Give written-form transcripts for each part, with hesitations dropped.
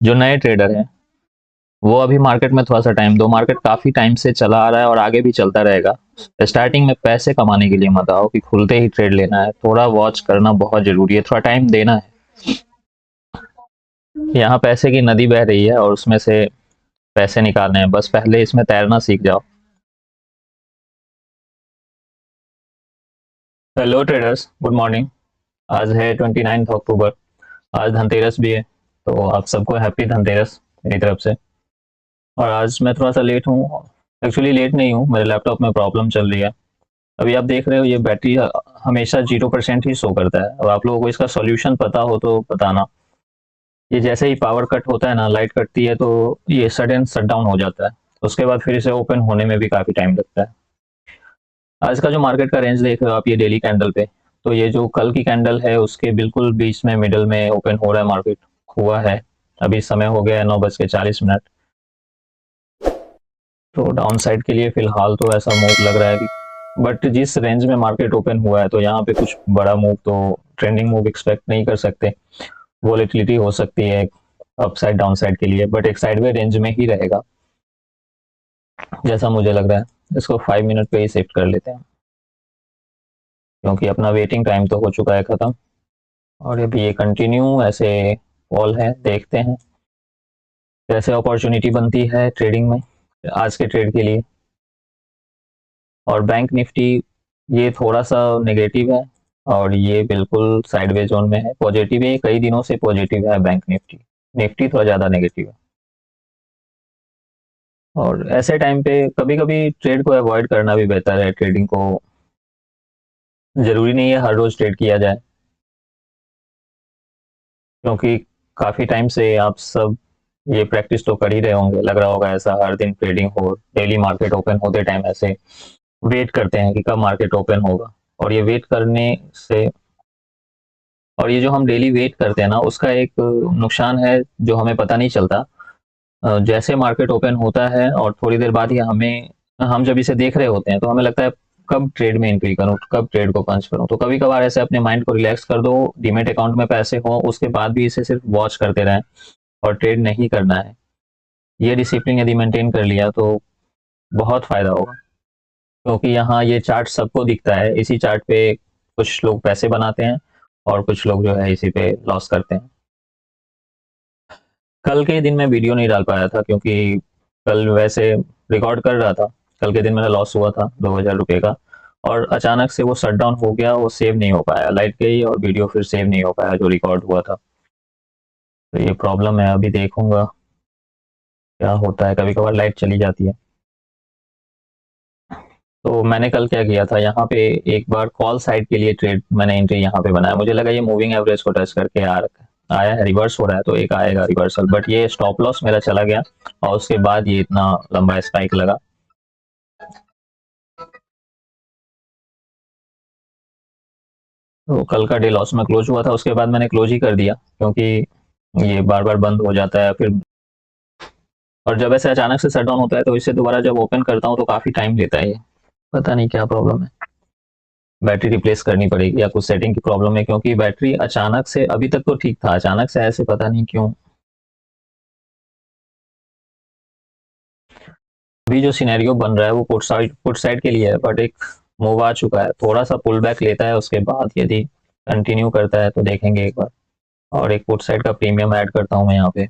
जो नए ट्रेडर हैं वो अभी मार्केट में थोड़ा सा टाइम दो। मार्केट काफी टाइम से चला आ रहा है और आगे भी चलता रहेगा। स्टार्टिंग में पैसे कमाने के लिए मत आओ कि खुलते ही ट्रेड लेना है। थोड़ा वॉच करना बहुत जरूरी है, थोड़ा टाइम देना है। यहाँ पैसे की नदी बह रही है और उसमें से पैसे निकालने हैं, बस पहले इसमें तैरना सीख जाओ। Hello traders, good morning. आज है 29 अक्टूबर। आज धनतेरस भी है, तो आप सबको हैप्पी धनतेरस मेरी तरफ से। और आज मैं थोड़ा सा लेट हूँ। एक्चुअली लेट नहीं हूँ, मेरे लैपटॉप में प्रॉब्लम चल रही है। अभी आप देख रहे हो ये बैटरी हमेशा 0% ही शो करता है। अब आप लोगों को इसका सॉल्यूशन पता हो तो बताना। ये जैसे ही पावर कट होता है ना, लाइट कटती है, तो ये सडन शट डाउन हो जाता है। उसके बाद फिर इसे ओपन होने में भी काफ़ी टाइम लगता है। आज का जो मार्केट का रेंज देख रहे हो आप, ये डेली कैंडल पे, तो ये जो कल की कैंडल है उसके बिल्कुल बीच में मिडल में ओपन हो रहा है मार्केट, हुआ है। अभी समय हो गया है 9:40। तो डाउन साइड के लिए फिलहाल तो ऐसा मूव लग रहा है कि, बट जिस रेंज में मार्केट ओपन हुआ है तो यहाँ पे कुछ बड़ा मूव तो, ट्रेंडिंग मूव एक्सपेक्ट नहीं कर सकते। वॉलेटिलिटी हो सकती है अप साइड डाउन साइड के लिए, बट एक साइडवे रेंज में ही रहेगा जैसा मुझे लग रहा है। इसको 5 मिनट पे ही शिफ्ट कर लेते हैं, क्योंकि अपना वेटिंग टाइम तो हो चुका है खत्म। और अभी ये कंटिन्यू ऐसे फॉल है, देखते हैं कैसे अपॉर्चुनिटी बनती है ट्रेडिंग में आज के ट्रेड के लिए। और बैंक निफ्टी ये थोड़ा सा नेगेटिव है, और ये बिल्कुल साइडवे जोन में है। पॉजिटिव है, कई दिनों से पॉजिटिव है बैंक निफ्टी। निफ्टी थोड़ा ज़्यादा नेगेटिव है। और ऐसे टाइम पे कभी कभी ट्रेड को अवॉइड करना भी बेहतर है। ट्रेडिंग को जरूरी नहीं है हर रोज ट्रेड किया जाए, क्योंकि काफ़ी टाइम से आप सब ये प्रैक्टिस तो कर ही रहे होंगे। लग रहा होगा ऐसा, हर दिन ट्रेडिंग हो, डेली मार्केट ओपन होते टाइम ऐसे वेट करते हैं कि कब मार्केट ओपन होगा। और ये वेट करने से, और ये जो हम डेली वेट करते हैं ना, उसका एक नुकसान है जो हमें पता नहीं चलता। जैसे मार्केट ओपन होता है और थोड़ी देर बाद ही हम जब इसे देख रहे होते हैं तो हमें लगता है कब ट्रेड में एंट्री करूं, कब ट्रेड को पंच करूं। तो कभी कभार ऐसे अपने माइंड को रिलैक्स कर दो, डीमेट अकाउंट में पैसे हो, उसके बाद भी इसे सिर्फ वॉच करते रहें और ट्रेड नहीं करना है। ये डिसिप्लिन यदि मेंटेन कर लिया तो बहुत फायदा होगा। क्योंकि यहाँ ये चार्ट सबको दिखता है, इसी चार्ट पे कुछ लोग पैसे बनाते हैं और कुछ लोग जो है इसी पे लॉस करते हैं। कल के दिन मैं वीडियो नहीं डाल पाया था, क्योंकि कल वैसे रिकॉर्ड कर रहा था। कल के दिन मेरा लॉस हुआ था 2,000 रुपये का, और अचानक से वो शट डाउन हो गया, वो सेव नहीं हो पाया, लाइट गई और वीडियो फिर सेव नहीं हो पाया जो रिकॉर्ड हुआ था। तो ये प्रॉब्लम है, अभी देखूंगा क्या होता है। कभी कभार लाइट चली जाती है। तो मैंने कल क्या किया था, यहाँ पे एक बार कॉल साइड के लिए ट्रेड मैंने एंट्री यहाँ पे बनाया। मुझे लगा ये मूविंग एवरेज को टच करके आया है, रिवर्स हो रहा है तो एक आएगा रिवर्सल, बट ये स्टॉप लॉस मेरा चला गया और उसके बाद ये इतना लंबा स्पाइक लगा। तो कल का डे लॉस में क्लोज हुआ था, उसके बाद मैंने क्लोज ही कर दिया, क्योंकि ये बार बार बंद हो जाता है फिर। और जब ऐसे अचानक से शट डाउन होता है तो इसे दोबारा जब ओपन करता हूँ तो काफी टाइम लेता है ये। पता नहीं क्या प्रॉब्लम है, बैटरी रिप्लेस करनी पड़ेगी या कुछ सेटिंग की प्रॉब्लम है, क्योंकि बैटरी अचानक से, अभी तक तो ठीक था, अचानक से ऐसे पता नहीं क्यों। अभी जो सिनेरियो बन रहा है वो पुट साइड के लिए है, बट एक मूव आ चुका है, थोड़ा सा पुल बैक लेता है, उसके बाद यदि कंटिन्यू करता है तो देखेंगे एक बार। और एक पुट साइड का प्रीमियम ऐड करता हूँ मैं यहाँ पे,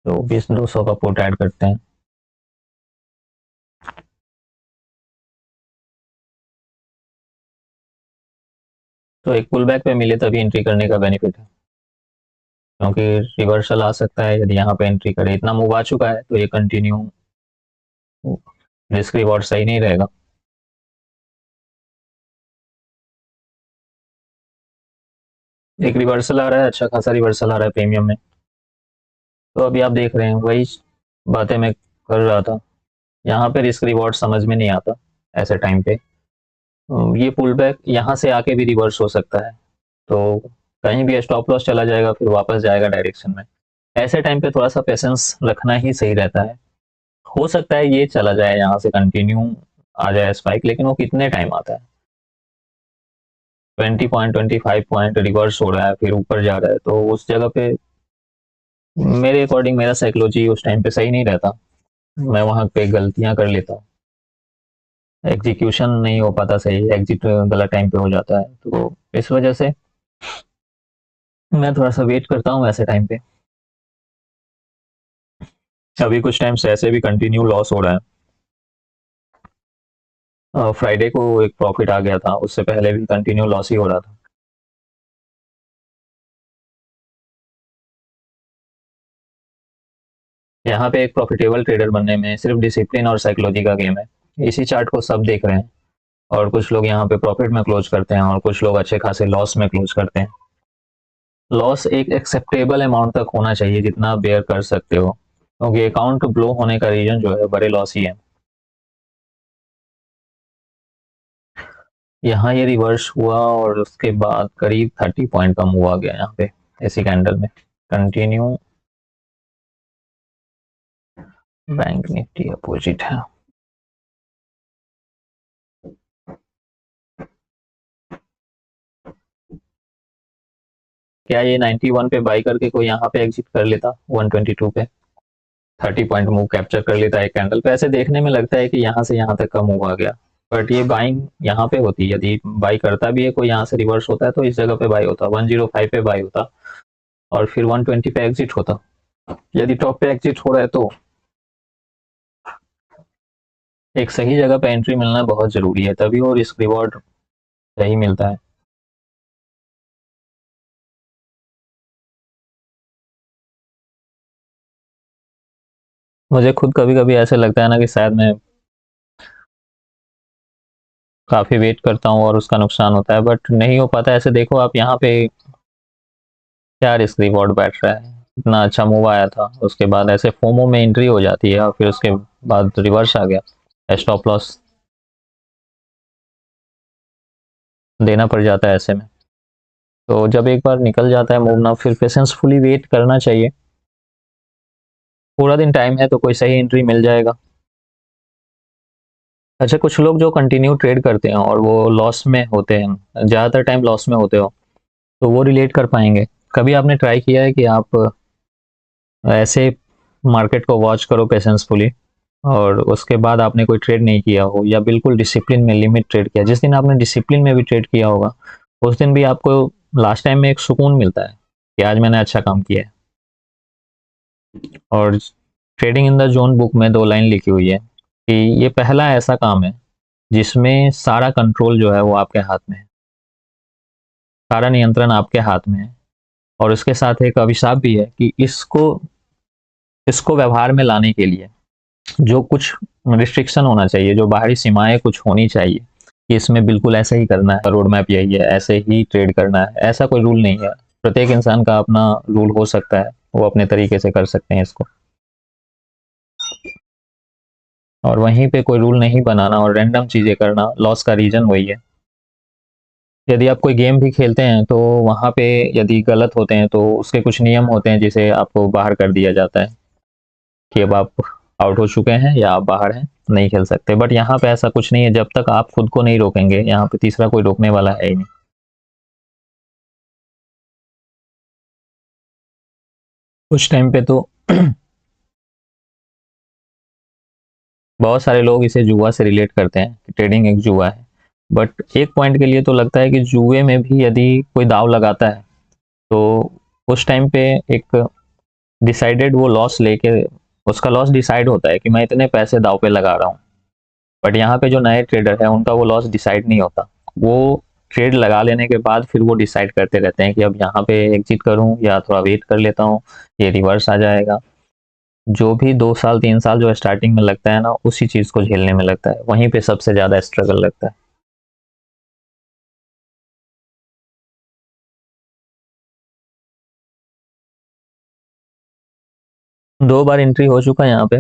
तो 20-200 का पुट ऐड करते हैं। तो एक पुल बैक पे मिले तभी एंट्री करने का बेनिफिट है, क्योंकि रिवर्सल आ सकता है यदि यहाँ पे एंट्री करे। इतना मूव आ चुका है तो ये कंटिन्यू, रिस्क रिवॉर्ड सही नहीं रहेगा। एक रिवर्सल आ रहा है, अच्छा खासा रिवर्सल आ रहा है प्रीमियम में। तो अभी आप देख रहे हैं वही बातें मैं कर रहा था। यहाँ पे रिस्क रिवॉर्ड समझ में नहीं आता ऐसे टाइम पे। ये पुल बैक यहाँ से आके भी रिवर्स हो सकता है, तो कहीं भी स्टॉप लॉस चला जाएगा फिर वापस जाएगा डायरेक्शन में। ऐसे टाइम पे थोड़ा सा पेशेंस रखना ही सही रहता है। हो सकता है ये चला जाए यहाँ से कंटिन्यू, आ जाए स्पाइक, लेकिन वो कितने टाइम आता है। 20 पॉइंट 25 पॉइंट रिवर्स हो रहा है फिर ऊपर जा रहा है, तो उस जगह पे मेरे अकॉर्डिंग मेरा साइकोलॉजी उस टाइम पे सही नहीं रहता। मैं वहां पे गलतियां कर लेता हूँ, एग्जीक्यूशन नहीं हो पाता सही, एग्जिट गलत टाइम पे हो जाता है, तो इस वजह से मैं थोड़ा सा वेट करता हूँ ऐसे टाइम पे। अभी कुछ टाइम से ऐसे भी कंटिन्यू लॉस हो रहा है, फ्राइडे को एक प्रॉफिट आ गया था, उससे पहले भी कंटिन्यू लॉस ही हो रहा था। यहाँ पे एक प्रॉफिटेबल ट्रेडर बनने में सिर्फ डिसिप्लिन और साइकोलॉजी का गेम है। इसी चार्ट को सब देख रहे हैं, और कुछ लोग यहाँ पे प्रॉफिट में क्लोज करते हैं और कुछ लोग अच्छे खासे लॉस में क्लोज करते हैं। लॉस एक एक्सेप्टेबल अमाउंट तक होना चाहिए जितना आप बेयर कर सकते हो, क्योंकि अकाउंट ब्लो होने का रीजन जो है बड़े लॉस ही है। यहाँ ये रिवर्स हुआ और उसके बाद करीब 30 पॉइंट कम हुआ गया यहाँ पे ऐसी कैंडल में कंटिन्यू। बैंक निफ्टी अपोजिट है। क्या ये 91 पे बाई करके कोई यहाँ पे एग्जिट कर लेता 122 पे, 30 पॉइंट मूव कैप्चर कर लेता है कैंडल पे? ऐसे देखने में लगता है कि यहाँ से यहाँ तक कम हुआ गया, बट ये बाइंग यहाँ पे होती है। यदि बाई करता भी है कोई यहाँ से रिवर्स होता है तो इस जगह पे बाई होता, 105 पे बाई होता और फिर 120 पे एग्जिट होता। यदि टॉप पे एग्जिट हो रहा है तो एक सही जगह पे एंट्री मिलना बहुत जरूरी है, तभी वो रिस्क रिवॉर्ड सही मिलता है। मुझे खुद कभी कभी ऐसे लगता है ना कि शायद मैं काफी वेट करता हूँ और उसका नुकसान होता है, बट नहीं हो पाता। ऐसे देखो आप यहाँ पे क्या रिस्क रिवॉर्ड बैठ रहा है, इतना अच्छा मूव आया था, उसके बाद ऐसे फोमो में एंट्री हो जाती है और फिर उसके बाद रिवर्स आ गया, स्टॉप लॉस देना पड़ जाता है ऐसे में। तो जब एक बार निकल जाता है मूव ना, फिर पेशेंसफुली वेट करना चाहिए। पूरा दिन टाइम है तो कोई सही एंट्री मिल जाएगा। अच्छा, कुछ लोग जो कंटिन्यू ट्रेड करते हैं और वो लॉस में होते हैं, ज़्यादातर टाइम लॉस में होते हो, तो वो रिलेट कर पाएंगे। कभी आपने ट्राई किया है कि आप ऐसे मार्केट को वॉच करो पेशेंसफुली और उसके बाद आपने कोई ट्रेड नहीं किया हो, या बिल्कुल डिसिप्लिन में लिमिट ट्रेड किया? जिस दिन आपने डिसिप्लिन में भी ट्रेड किया होगा उस दिन भी आपको लास्ट टाइम में एक सुकून मिलता है कि आज मैंने अच्छा काम किया है। और trading in the zone book में 2 लाइन लिखी हुई है कि ये पहला ऐसा काम है जिसमें सारा कंट्रोल जो है वो आपके हाथ में है, सारा नियंत्रण आपके हाथ में है। और उसके साथ एक अभिशाप भी है कि इसको इसको व्यवहार में लाने के लिए जो कुछ रिस्ट्रिक्शन होना चाहिए, जो बाहरी सीमाएं कुछ होनी चाहिए कि इसमें बिल्कुल ऐसे ही करना है, रोड मैप यही है, ऐसे ही ट्रेड करना है, ऐसा कोई रूल नहीं है। प्रत्येक इंसान का अपना रूल हो सकता है, वो अपने तरीके से कर सकते हैं इसको। और वहीं पे कोई रूल नहीं बनाना और रैंडम चीज़ें करना, लॉस का रीजन वही है। यदि आप कोई गेम भी खेलते हैं तो वहाँ पे यदि गलत होते हैं तो उसके कुछ नियम होते हैं जिसे आपको बाहर कर दिया जाता है कि अब आप आउट हो चुके हैं या आप बाहर हैं, नहीं खेल सकते। बट यहाँ पे ऐसा कुछ नहीं है, जब तक आप खुद को नहीं रोकेंगे यहाँ पे तीसरा कोई रोकने वाला है ही नहीं। कुछ टाइम पे तो बहुत सारे लोग इसे जुआ से रिलेट करते हैं कि ट्रेडिंग एक जुआ है, बट एक पॉइंट के लिए तो लगता है कि जुए में भी यदि कोई दाव लगाता है तो उस टाइम पे एक डिसाइडेड वो लॉस लेके, उसका लॉस डिसाइड होता है कि मैं इतने पैसे दाव पे लगा रहा हूँ। बट यहाँ पे जो नए ट्रेडर है उनका वो लॉस डिसाइड नहीं होता, वो ट्रेड लगा लेने के बाद फिर वो डिसाइड करते रहते हैं कि अब यहाँ पे एग्जिट करूँ या थोड़ा वेट कर लेता हूँ, ये रिवर्स आ जाएगा। जो भी 2 साल 3 साल जो स्टार्टिंग में लगता है ना, उसी चीज को झेलने में लगता है, वहीं पे सबसे ज्यादा स्ट्रगल लगता है। दो बार एंट्री हो चुका है यहाँ पे,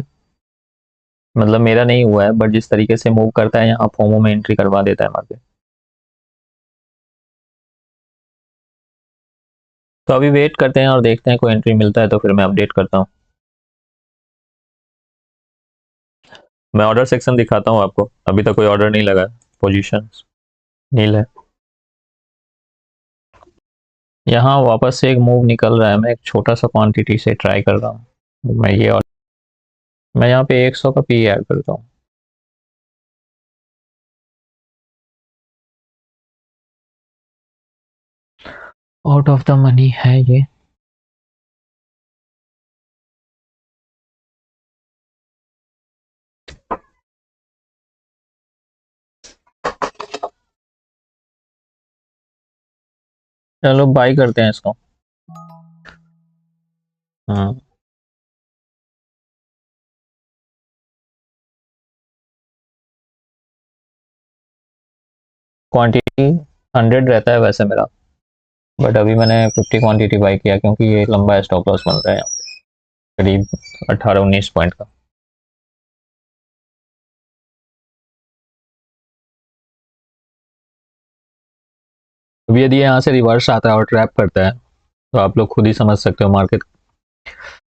मतलब मेरा नहीं हुआ है, बट जिस तरीके से मूव करता है यहाँ फोमो में एंट्री करवा देता है मार्केट। तो अभी वेट करते हैं और देखते हैं, कोई एंट्री मिलता है तो फिर मैं अपडेट करता हूँ। मैं ऑर्डर सेक्शन दिखाता हूँ आपको, अभी तक कोई ऑर्डर नहीं लगा है, पोजीशन नील है। यहाँ वापस से एक मूव निकल रहा है, मैं एक छोटा सा क्वांटिटी से ट्राई कर रहा हूँ मैं ये, और मैं यहाँ पे 100 का पी ऐड करता हूँ। आउट ऑफ द मनी है ये। चलो बाई करते हैं इसको। हाँ, क्वांटिटी 100 रहता है वैसे मेरा, बट अभी मैंने 50 क्वांटिटी बाई किया क्योंकि ये लंबा स्टॉप लॉस बन रहा है यहाँ पे, करीब 18-19 पॉइंट का। अभी यदि यहाँ से रिवर्स आता है और ट्रैप करता है तो आप लोग खुद ही समझ सकते हो मार्केट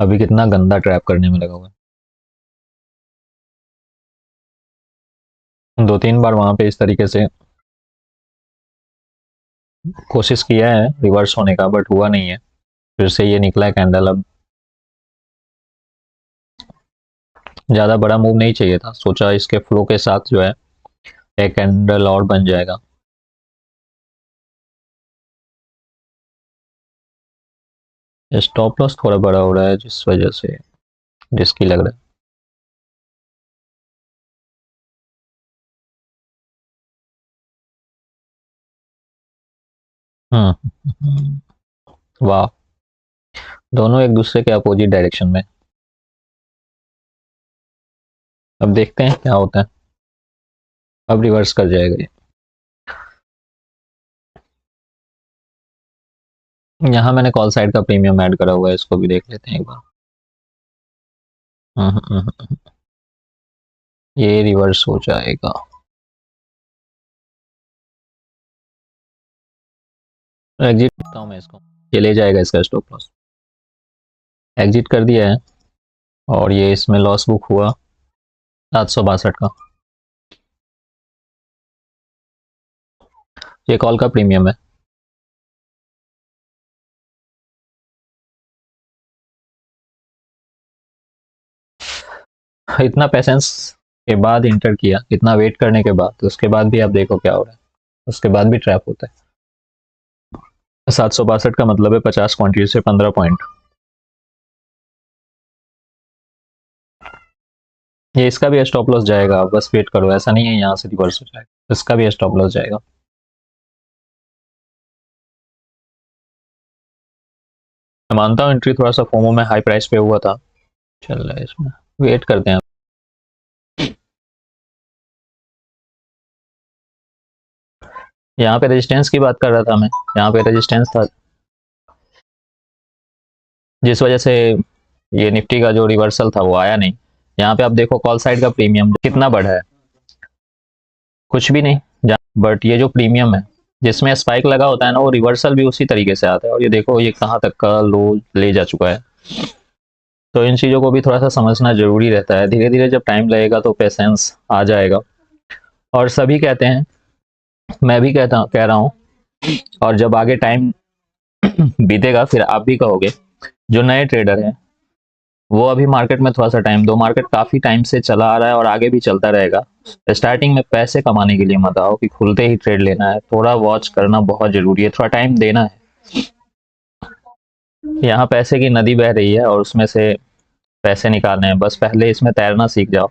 अभी कितना गंदा ट्रैप करने में लगा हुआ है। 2-3 बार वहां पे इस तरीके से कोशिश किया है रिवर्स होने का, बट हुआ नहीं है। फिर से ये निकला है कैंडल। अब ज़्यादा बड़ा मूव नहीं चाहिए था, सोचा इसके फ्लो के साथ जो है एक कैंडल और बन जाएगा। स्टॉप लॉस थोड़ा बड़ा हो रहा है जिस वजह से रिस्की लग रहा है। वाह, दोनों एक दूसरे के अपोजिट डायरेक्शन में। अब देखते हैं क्या होता है। अब रिवर्स कर जाएगा ये। यहाँ मैंने कॉल साइड का प्रीमियम ऐड करा हुआ है, इसको भी देख लेते हैं एक बार। हम्म, हम्म, ये रिवर्स हो जाएगा। एग्जिट करता हूँ मैं इसको, ये ले जाएगा इसका स्टॉप लॉस। एग्जिट कर दिया है, और ये इसमें लॉस बुक हुआ 762 का। ये कॉल का प्रीमियम है। इतना पेशेंस के बाद इंटर किया, इतना वेट करने के बाद, तो उसके बाद भी आप देखो क्या हो रहा है, उसके बाद भी ट्रैप होता है। 762 का मतलब है 50 क्वांटिटी से 15 पॉइंट। ये इसका भी स्टॉप लॉस जाएगा, आप बस वेट करो, ऐसा नहीं है यहाँ से रिवर्स हो जाएगा, इसका भी स्टॉप लॉस जाएगा। मैं मानता हूँ एंट्री थोड़ा सा फोमो में हाई प्राइस पे हुआ था, चल रहा है इसमें, वेट करते हैं। यहाँ पे रेजिस्टेंस की बात कर रहा था मैं, यहाँ पे रेजिस्टेंस था जिस वजह से ये निफ्टी का जो रिवर्सल था वो आया नहीं। यहाँ पे आप देखो कॉल साइड का प्रीमियम कितना बढ़ा है, कुछ भी नहीं। बट ये जो प्रीमियम है जिसमें स्पाइक लगा होता है ना, वो रिवर्सल भी उसी तरीके से आता है, और ये देखो ये कहाँ तक का लो ले जा चुका है। तो इन चीज़ों को भी थोड़ा सा समझना जरूरी रहता है, धीरे धीरे जब टाइम लगेगा तो पेशेंस आ जाएगा। और सभी कहते हैं, मैं भी कह रहा हूँ, और जब आगे टाइम बीतेगा फिर आप भी कहोगे। जो नए ट्रेडर हैं वो अभी मार्केट में थोड़ा सा टाइम दो, मार्केट काफी टाइम से चला आ रहा है और आगे भी चलता रहेगा। स्टार्टिंग में पैसे कमाने के लिए मत आओ कि खुलते ही ट्रेड लेना है, थोड़ा वॉच करना बहुत जरूरी है, थोड़ा टाइम देना है। यहाँ पैसे की नदी बह रही है और उसमें से पैसे निकालने हैं, बस पहले इसमें तैरना सीख जाओ।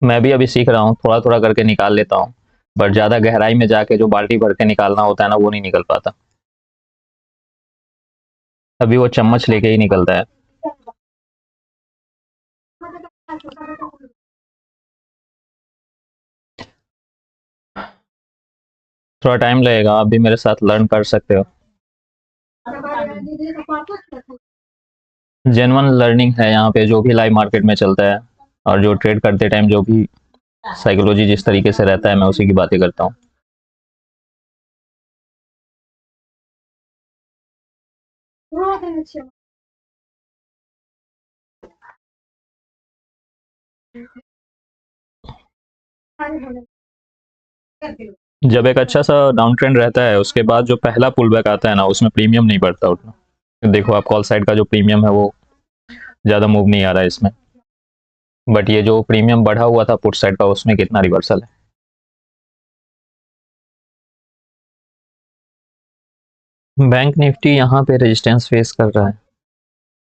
मैं भी अभी सीख रहा हूँ, थोड़ा थोड़ा करके निकाल लेता हूँ, बट ज्यादा गहराई में जाके जो बाल्टी भर के निकालना होता है ना, वो नहीं निकल पाता। अभी वो चम्मच लेके ही निकलता है। थोड़ा टाइम लगेगा, आप भी मेरे साथ लर्न कर सकते हो। जेन्युइन लर्निंग है यहाँ पे, जो भी लाइव मार्केट में चलता है और जो ट्रेड करते टाइम जो भी साइकोलॉजी जिस तरीके से रहता है, मैं उसी की बातें करता हूँ। जब एक अच्छा सा डाउन ट्रेंड रहता है उसके बाद जो पहला पुल बैक आता है ना उसमें प्रीमियम नहीं बढ़ता उतना। देखो आप कॉल साइड का जो प्रीमियम है वो ज़्यादा मूव नहीं आ रहा है इसमें, बट ये जो प्रीमियम बढ़ा हुआ था पुट साइड का उसमें कितना रिवर्सल है। बैंक निफ्टी यहाँ पे रेजिस्टेंस फेस कर रहा है,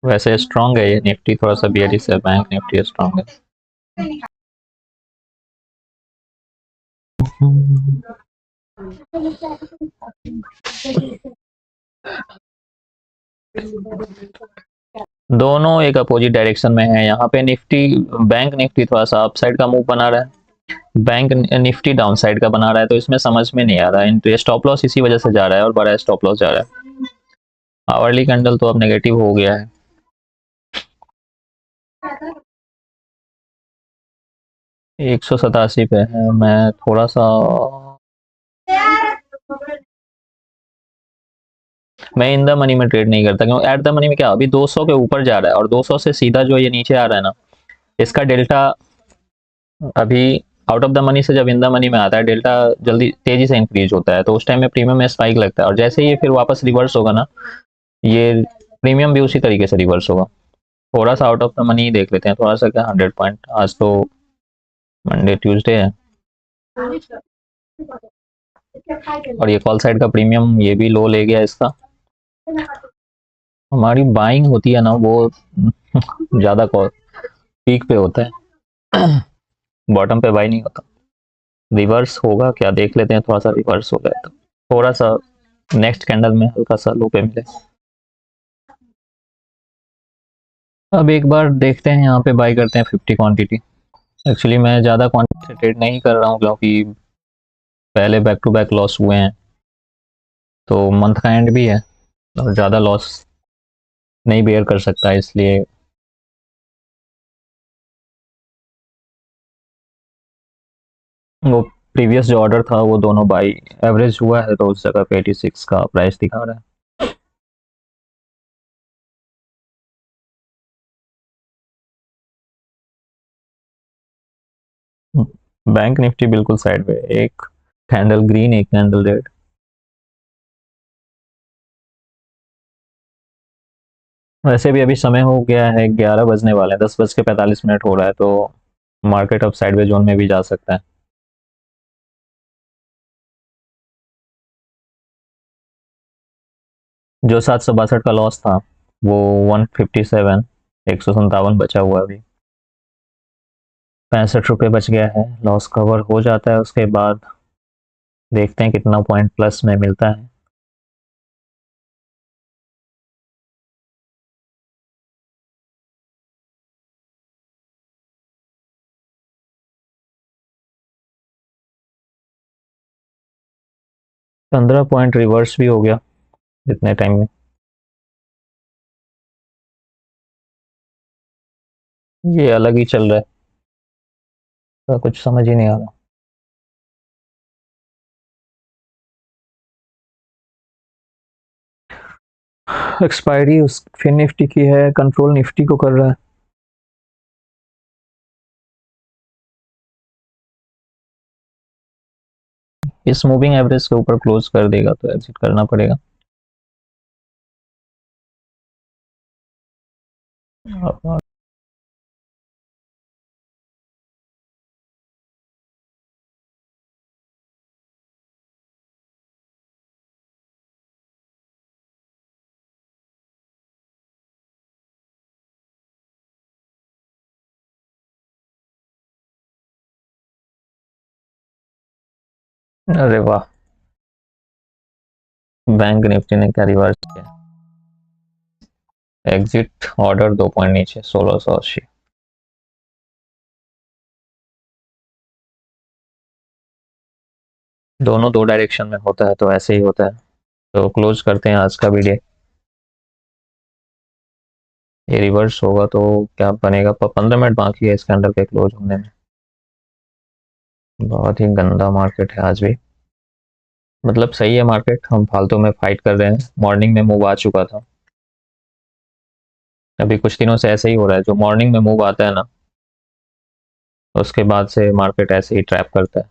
वैसे स्ट्रांग है ये निफ्टी, थोड़ा सा बियरिश है, बैंक निफ्टी स्ट्रांग है। दोनों एक अपोजिट डायरेक्शन में है यहाँ पे। निफ्टी, बैंक निफ्टी थोड़ा सा अपसाइड का मूव बना रहा है, बैंक निफ्टी डाउन साइड का बना रहा है, तो इसमें समझ में नहीं आ रहा है। स्टॉप लॉस इसी वजह से जा रहा है और बड़ा स्टॉप लॉस जा रहा है। आवरली कैंडल तो अब नेगेटिव हो गया है। 187 पे है, मैं थोड़ा सा, मैं इन द मनी में ट्रेड नहीं करता क्योंकि एट द मनी में क्या अभी 200 के ऊपर जा रहा है और 200 से सीधा जो ये नीचे आ रहा है ना, इसका डेल्टा अभी आउट ऑफ द मनी से जब इन द मनी में आता है डेल्टा जल्दी तेजी से इंक्रीज होता है, तो उस टाइम में प्रीमियम में स्पाइक लगता है और जैसे ही ये फिर वापस रिवर्स होगा ना, ये प्रीमियम भी उसी तरीके से रिवर्स होगा। थोड़ा सा आउट ऑफ द मनी देख लेते हैं, थोड़ा सा क्या 100 पॉइंट, आज तो मंडे ट्यूसडे है और ये कॉल साइड का प्रीमियम ये भी लो ले गया इसका। हमारी बाइंग होती है ना वो ज़्यादा पीक पे होता है, बॉटम पे बाई नहीं होता। रिवर्स होगा क्या देख लेते हैं, थोड़ा सा रिवर्स हो गया तो थोड़ा सा नेक्स्ट कैंडल में हल्का सा लो पे मिले। अब एक बार देखते हैं यहाँ पे बाई करते हैं 50 क्वांटिटी। एक्चुअली मैं ज़्यादा क्वांटिटी से ट्रेड नहीं कर रहा हूँ क्योंकि पहले बैक टू बैक लॉस हुए हैं, तो मंथ का एंड भी है और ज़्यादा लॉस नहीं बेयर कर सकता, इसलिए वो प्रीवियस जो ऑर्डर था वो दोनों बाई एवरेज हुआ है, तो उस जगह पे 86 का प्राइस दिखा रहा है। बैंक निफ्टी बिल्कुल साइड पे, एक कैंडल ग्रीन एक कैंडल रेड। वैसे भी अभी समय हो गया है, 11 बजने वाले हैं, 10 बज के 45 मिनट हो रहा है, तो मार्केट अब साइडवे जोन में भी जा सकता है। जो 762 का लॉस था वो 157, 157 बचा हुआ अभी, 65 रुपये बच गया है। लॉस कवर हो जाता है उसके बाद देखते हैं कितना पॉइंट प्लस में मिलता है। पंद्रह पॉइंट रिवर्स भी हो गया इतने टाइम में, ये अलग ही चल रहा है, तो कुछ समझ ही नहीं आ रहा। एक्सपायरी उस फिर निफ्टी की है, कंट्रोल निफ्टी को कर रहा है। इस मूविंग एवरेज के ऊपर क्लोज कर देगा तो एग्जिट करना पड़ेगा। अरे वाह, बैंक निफ्टी ने क्या रिवर्स किया। एग्जिट ऑर्डर 2 पॉइंट नीचे 1680। दोनों दो डायरेक्शन में होता है तो ऐसे ही होता है। तो क्लोज करते हैं आज का वीडियो। ये रिवर्स होगा तो क्या बनेगा, 15 मिनट बाकी है इस कैंडल के क्लोज होने में। बहुत ही गंदा मार्केट है आज भी, मतलब सही है मार्केट, हम फालतू में फाइट कर रहे हैं। मॉर्निंग में मूव आ चुका था, अभी कुछ दिनों से ऐसे ही हो रहा है, जो मॉर्निंग में मूव आता है ना उसके बाद से मार्केट ऐसे ही ट्रैप करता है।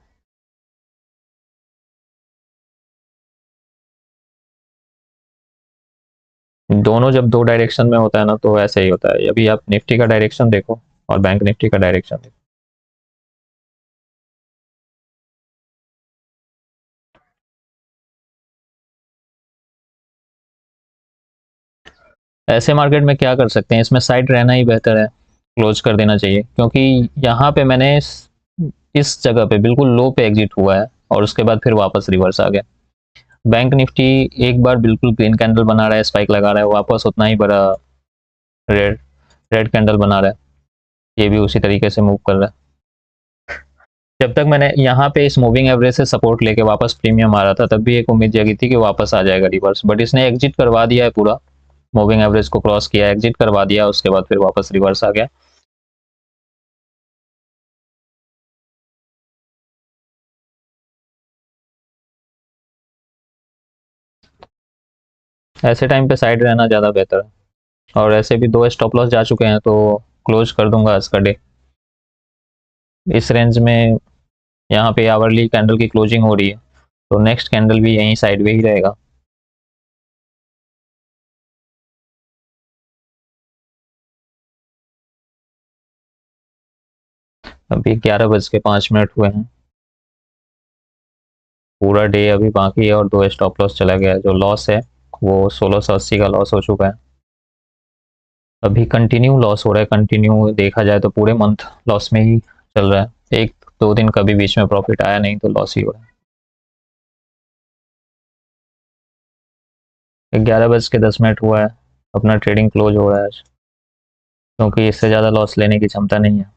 दोनों जब दो डायरेक्शन में होता है ना तो ऐसे ही होता है। अभी आप निफ्टी का डायरेक्शन देखो और बैंक निफ्टी का डायरेक्शन देखो। ऐसे मार्केट में क्या कर सकते हैं, इसमें साइड रहना ही बेहतर है, क्लोज कर देना चाहिए, क्योंकि यहाँ पे मैंने इस जगह पे बिल्कुल लो पे एग्जिट हुआ है और उसके बाद फिर वापस रिवर्स आ गया। बैंक निफ्टी एक बार बिल्कुल ग्रीन कैंडल बना रहा है, स्पाइक लगा रहा है, वापस उतना ही बड़ा रेड रेड कैंडल बना रहा है, ये भी उसी तरीके से मूव कर रहा है। जब तक मैंने यहाँ पे इस मूविंग एवरेज से सपोर्ट लेके वापस प्रीमियम आ रहा था, तब भी एक उम्मीद जगी थी कि वापस आ जाएगा रिवर्स, बट इसने एग्जिट करवा दिया है पूरा, मूविंग एवरेज को क्रॉस किया, एग्जिट करवा दिया, उसके बाद फिर वापस रिवर्स आ गया। ऐसे टाइम पे साइड रहना ज़्यादा बेहतर है, और ऐसे भी दो स्टॉप लॉस जा चुके हैं तो क्लोज कर दूंगा आज का डे इस रेंज में। यहाँ पे आवरली कैंडल की क्लोजिंग हो रही है, तो नेक्स्ट कैंडल भी यहीं साइड में ही रहेगा। अभी 11:05 हुए हैं, पूरा डे अभी बाकी है और दो स्टॉप लॉस चला गया है। जो लॉस है वो 1680 का लॉस हो चुका है। अभी कंटिन्यू लॉस हो रहा है, कंटिन्यू देखा जाए तो पूरे मंथ लॉस में ही चल रहा है, एक दो दिन कभी बीच में प्रॉफिट आया नहीं तो लॉस ही हो रहा है। 11:10 हुआ है, अपना ट्रेडिंग क्लोज हो रहा है आज, क्योंकि इससे ज़्यादा लॉस लेने की क्षमता नहीं है।